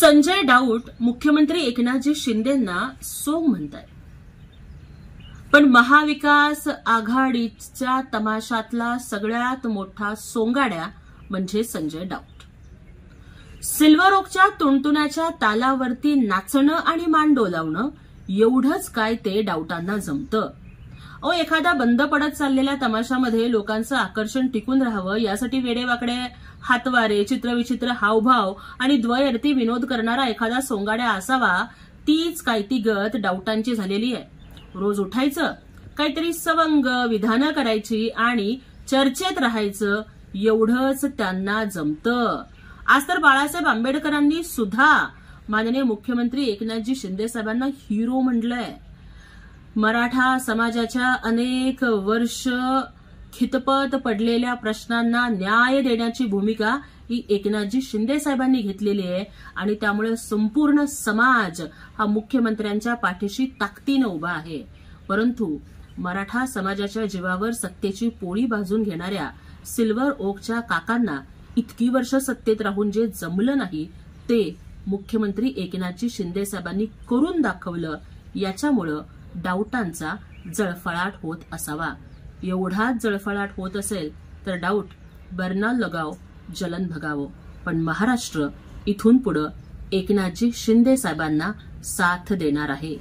संजय राऊत मुख्यमंत्री एकनाथजी शिंदेंना सोंग म्हणताय, पण महाविकास आघाडीच्या तमाशातला सगळ्यात मोठा सोंगाड्या म्हणजे संजय राऊत। सिल्वर ओकच्या तुणतुण्याच्या तालावरती नाचणं आणि मान डोलावणं एवढंच काय ते राऊतांना जमतं। एखादा बंद पडत चाललेल्या तमाशामध्ये लोकांचं आकर्षण टिकून राहावं यासाठी वेडेवाकडे हातवारे, चित्रविचित्र हावभाव आणि द्वयर्थी विनोद करणारा एखादा सोंगाड्या असावा, तीच काय ती गत राऊतांची झालेली आहे। रोज उठायचं, काहीतरी सवंग विधानं करायची आणि चर्चेत राहायचं एवढंच त्यांना जमतं। आज तर बाळासाहेब आंबेडकरांनी सुद्धा माननीय मुख्यमंत्री एकनाथजी शिंदे साहेबांना हिरो म्हटलंय। मराठा समाजाच्या अनेक वर्ष खितपत पडलेल्या प्रश्नांना न्याय देण्याची भूमिका ही एकनाथजी शिंदे साहेबांनी घेतलेली आहे आणि त्यामुळे संपूर्ण समाज हा मुख्यमंत्र्यांच्या पाठीशी ताकदीने उभा आहे। परंतु मराठा समाजाच्या जीवावर सत्तेची पोळी भाजून घेणाऱ्या सिल्वर ओकच्या काकांना इतकी वर्ष सत्तेत राहून जे जमलं नाही ते मुख्यमंत्री एकनाथजी शिंदे साहेबांनी करून दाखवलं। याच्यामुळे राऊतांचा जळफळाट होत असावा। एवढाच जळफळाट होत असेल तर राऊत बरनाल लगाव जलन भगावो, पण महाराष्ट्र इथून पुढे एकनाथजी शिंदे साहेबांना साथ देणार आहे।